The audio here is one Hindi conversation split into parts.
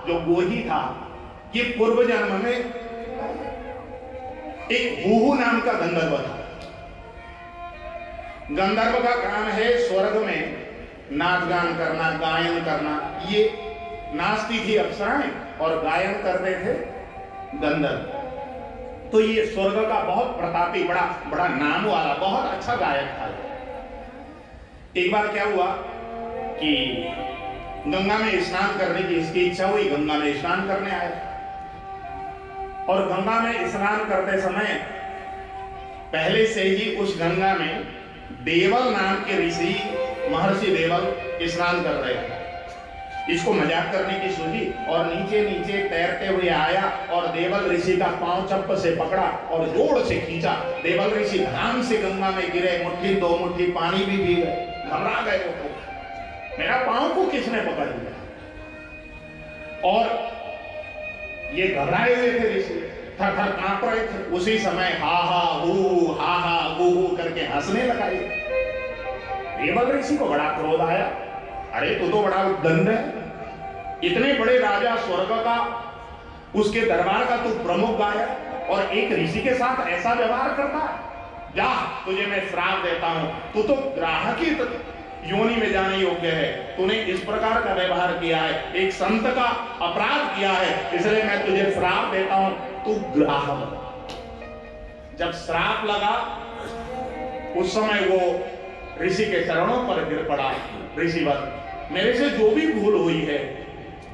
जो गोही था, ये पूर्व जन्म में एक हुहू नाम का गंधर्व था। गंधर्व का काम है स्वर्ग में नाच गान करना, गायन करना। ये नाचती थी अप्सराएं और गायन करते थे गंधर्व। तो ये स्वर्ग का बहुत प्रतापी, बड़ा नाम वाला, बहुत अच्छा गायक था। एक बार क्या हुआ कि गंगा में स्नान करने की इसकी इच्छा हुई, गंगा में स्नान करने आया। और गंगा में स्नान करते समय पहले से ही उस गंगा में देवल नाम के ऋषि, महर्षि देवल स्नान कर रहे थे। इसको मजाक करने की सूझी और नीचे नीचे तैरते हुए आया और देवल ऋषि का पांव चप्पल से पकड़ा और जोर से खींचा। देवल ऋषि धड़ाम से गंगा में गिरे, मुट्ठी दो मुट्ठी पानी भी पी गए, घबरा गए वो। मेरा पांव को किसने पकड़ लिया? और ये घबराए हुए थे ऋषि, थर थर कांप रहे थे। उसी समय हा हा हू करके हंसने लगा। देवल ऋषि को बड़ा क्रोध आया। अरे तू तो बड़ा उद्दंड है, इतने बड़े राजा स्वर्ग का, उसके दरबार का तू प्रमुख गायक, और एक ऋषि के साथ ऐसा व्यवहार करता है? जा, तुझे मैं श्राप देता हूं, तू तो ग्राहक ही योनि में जाने योग्य है। तूने इस प्रकार का व्यवहार किया है, एक संत का अपराध किया है, इसलिए मैं तुझे श्राप देता हूं, तू ग्राहक। जब श्राप लगा उस समय वो ऋषि के चरणों पर गिर पड़ा। ऋषिवर, मेरे से जो भी भूल हुई है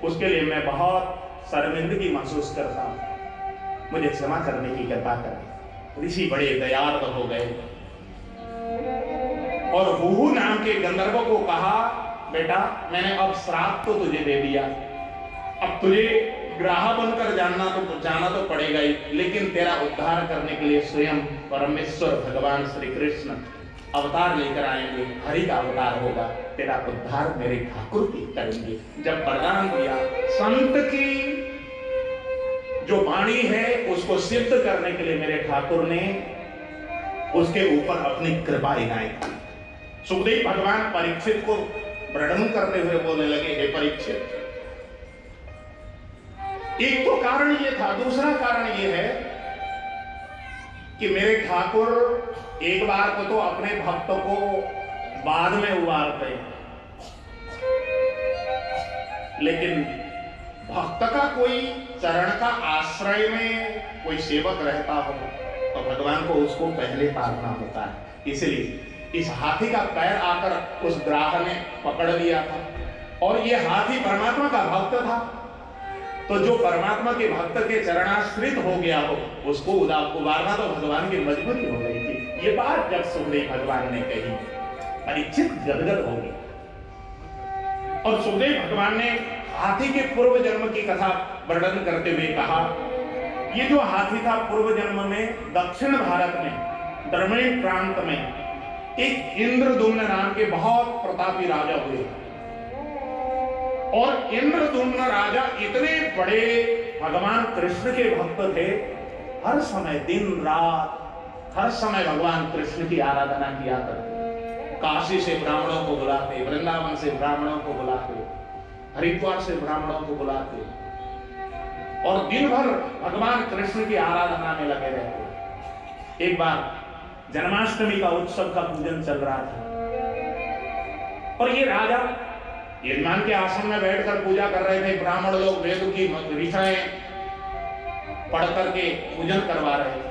उसके लिए मैं बहुत शर्मिंदगी महसूस करता हूं, मुझे क्षमा करने की कृपा करें। ऋषि बड़े दयार्द हो गए और हुहू नाम के गंधर्व को कहा, बेटा मैंने अब श्राप तो तुझे दे दिया, अब तुझे ग्राह बनकर जाना तो पड़ेगा ही, लेकिन तेरा उद्धार करने के लिए स्वयं परमेश्वर भगवान श्री कृष्ण अवतार लेकर आएंगे, हरि का अवतार होगा, तेरा उद्धार मेरे ठाकुर की करेंगे। जब वरदान दिया, संत की जो वाणी है उसको सिद्ध करने के लिए मेरे ठाकुर ने उसके ऊपर अपनी कृपा इनाय की। सुखदेव भगवान परीक्षित को वर्णन करते हुए बोलने लगे, हे परीक्षित, एक तो कारण ये था, दूसरा कारण ये है कि मेरे ठाकुर एक बार को तो अपने भक्त को बाद में उबारते हैं, लेकिन भक्त का कोई चरण का आश्रय में कोई सेवक रहता हो तो भगवान को उसको पहले तारना होता है। इसलिए इस हाथी का पैर आकर उस ग्राह ने पकड़ लिया था, और यह हाथी परमात्मा का भक्त था, तो जो परमात्मा के भक्त के चरणाश्रित हो गया हो उसको उबारना तो भगवान की मजबूरी हो गई थी। ये बात जब सुखदेव भगवान ने कही, परीक्षित गदगद हो गया। और सुखदेव भगवान ने हाथी के पूर्व जन्म की कथा वर्णन करते हुए कहा, ये जो हाथी था पूर्व जन्म में दक्षिण भारत में दरमेन प्रांत में एक इंद्रदुम्न नाम के बहुत प्रतापी राजा हुए, और इंद्रदुम्न राजा इतने बड़े भगवान कृष्ण के भक्त थे, हर समय दिन रात हर समय भगवान कृष्ण की आराधना किया करते। काशी से ब्राह्मणों को बुलाते, वृंदावन से ब्राह्मणों को बुलाते, हरिद्वार से ब्राह्मणों को बुलाते, और दिन भर भगवान कृष्ण की आराधना में लगे रहते। एक बार जन्माष्टमी का उत्सव का पूजन चल रहा था, और ये राजा यजमान के आश्रम में बैठकर पूजा कर रहे थे। ब्राह्मण लोग वेद की ऋचाएं पढ़ करके पूजन करवा रहे थे।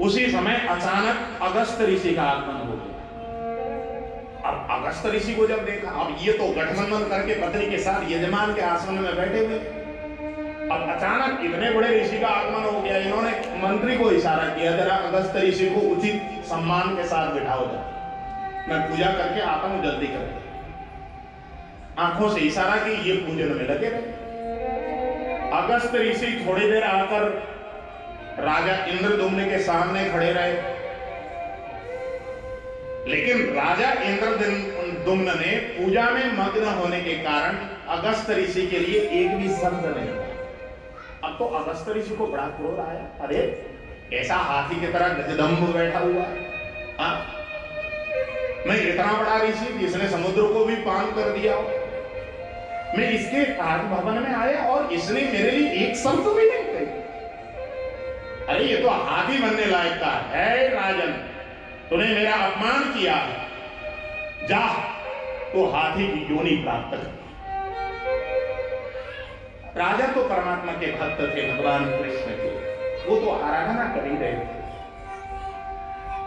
उसी समय अचानक अगस्त ऋषि का आगमन हो गया। अब अगस्त ऋषि को जब देखा, अब ये तो गठबंधन करके पत्नी के साथ यजमान के आश्रम में बैठे हुए, अब अचानक इतने बड़े ऋषि का आगमन हो गया। इन्होंने मंत्री को इशारा किया, जरा अगस्त ऋषि को उचित सम्मान के साथ बिठाओ, जाए मैं पूजा करके आता हूं, जल्दी करके। आंखों से इशारा की, ये पूजन में लगे रहे। अगस्त ऋषि थोड़ी देर आकर राजा इंद्रदुम्न के सामने खड़े रहे, लेकिन राजा इंद्रदुम्न ने पूजा में मग्न होने के कारण अगस्त ऋषि के लिए एक भी शब्द नहीं। अब तो अगस्त ऋषि को बड़ा क्रोध आया, अरे ऐसा हाथी की तरह गजदम्ब बैठा हुआ है, मैं इतना बड़ा ऋषि जिसने समुद्र को भी पान कर दिया हो, मैं इसके राजभवन में आया और इसने मेरे लिए एक शब्द भी नहीं कही। अरे ये तो हाथी बनने लायक था। है राजन, तूने मेरा अपमान किया, जा तो हाथी की योनि प्राप्त कर। राजा तो परमात्मा के भक्त थे, भगवान कृष्ण के, वो तो आराधना कर ही रहे थे।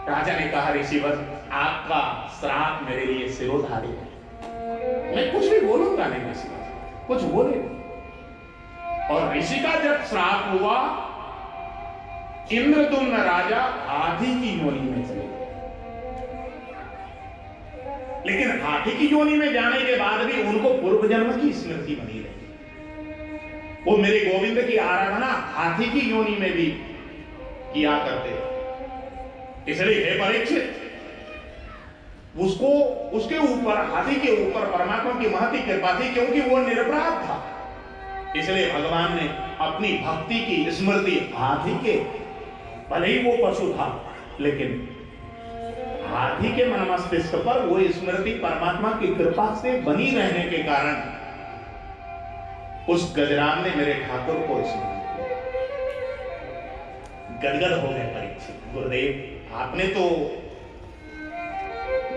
राजा ने कहा, ऋषिवर आपका श्राप मेरे लिए सिरोधारी है, मैं कुछ भी बोलूंगा नहीं ऋषिवर, कुछ बोले। और ऋषि का जब श्राप हुआ, इंद्रदुम्न राजा हाथी की योनि में चले गए। लेकिन हाथी की योनि में जाने के बाद भी उनको पूर्व जन्म की स्मृति बनी रही। वो मेरे गोविंद की आराधना हाथी की योनि में भी किया करते। इसलिए हे परीक्षित, उसको उसके ऊपर, हाथी के ऊपर परमात्मा की महती कृपा थी, क्योंकि वो निरपराध था। इसलिए भगवान ने अपनी भक्ति की स्मृति हाथी के, भले ही वो पशु था, लेकिन हाथी के मन मस्तिष्क पर वो स्मृति परमात्मा की कृपा से बनी रहने के कारण उस गजराम ने मेरे ठाकुर को स्मरण किया। गदगद हो गए परीक्षित। गुरुदेव, आपने तो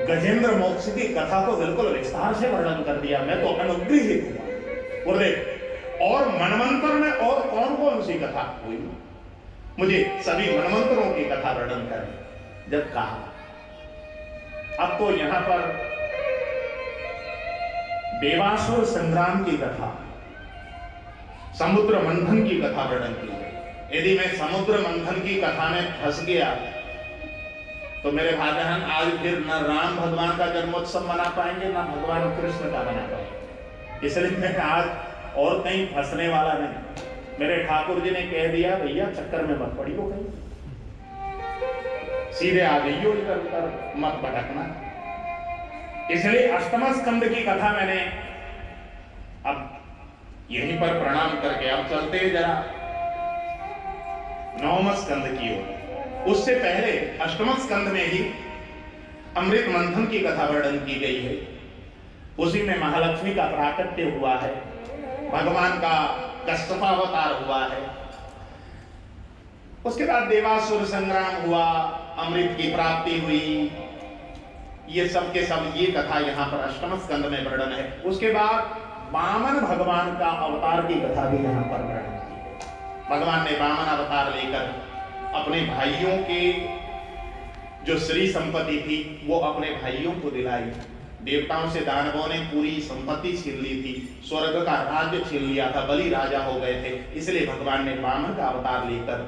गजेंद्र मोक्ष की कथा को बिल्कुल विस्तार से वर्णन कर दिया, मैं तो अनुग्रहित हुआ। गुरुदेव, और मनमंत्र में और कौन कौन सी कथा हुई, मुझे सभी मनमंत्रों की कथा वर्णन करें। जब कहा, अब तो यहां पर देवासुर संग्राम की कथा, समुद्र मंथन की कथा वर्णन की गई। यदि मैं समुद्र मंथन की कथा में फंस गया तो मेरे भाईजान आज फिर न राम भगवान का जन्मोत्सव मना पाएंगे, न भगवान कृष्ण का मना पाएंगे। इसलिए मैं आज और कहीं फंसने वाला नहीं। मेरे ठाकुर जी ने कह दिया, भैया चक्कर में मत पड़ियो, कहीं सीधे आ जाइयो, इधर उधर मत भटकना। इसलिए अष्टम स्कंद की कथा मैंने अब यहीं पर प्रणाम करके अब चलते हैं जरा नवम स्कंद की ओर। उससे पहले अष्टम स्कंद में ही अमृत मंथन की कथा वर्णन की गई है। उसी में महालक्ष्मी का प्राकट्य हुआ है, भगवान का कश्यपावतार हुआ है। उसके बाद देवासुर संग्राम हुआ, अमृत की प्राप्ति हुई। ये सब के सब ये कथा यहाँ पर अष्टम स्कंद में वर्णन है। उसके बाद वामन भगवान का अवतार की कथा भी यहाँ पर वर्णन की है। भगवान ने वामन अवतार लेकर अपने भाइयों के जो श्री संपत्ति थी वो अपने भाइयों को दिलाई। देवताओं से दानवों ने पूरी संपत्ति छीन ली थी, स्वर्ग का राज्य छीन लिया था, बलि राजा हो गए थे। इसलिए भगवान ने वामन का अवतार लेकर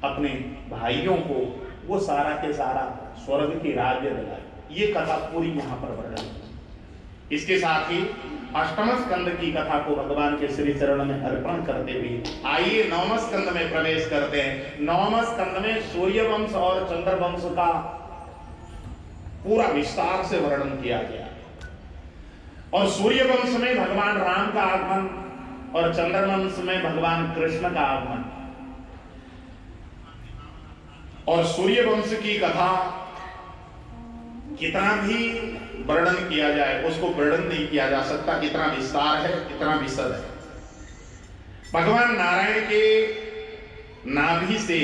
अपने भाइयों को वो सारा के सारा स्वर्ग की राज्य दिलाई। ये कथा पूरी यहाँ पर वर्णन है। इसके साथ ही अष्टम स्कंद की कथा को भगवान के श्री चरण में अर्पण करते हुए आइए नवम स्कंद में प्रवेश करते हैं। नवम स्कंद में सूर्य वंश और चंद्र वंश का पूरा विस्तार से वर्णन किया गया और सूर्य वंश में भगवान राम का आगमन और चंद्र वंश में भगवान कृष्ण का आगमन। और सूर्य वंश की कथा कितना भी वर्णन किया जाए उसको वर्णन नहीं किया जा सकता, कितना विस्तार है, कितना विशद है। भगवान नारायण के नाभि से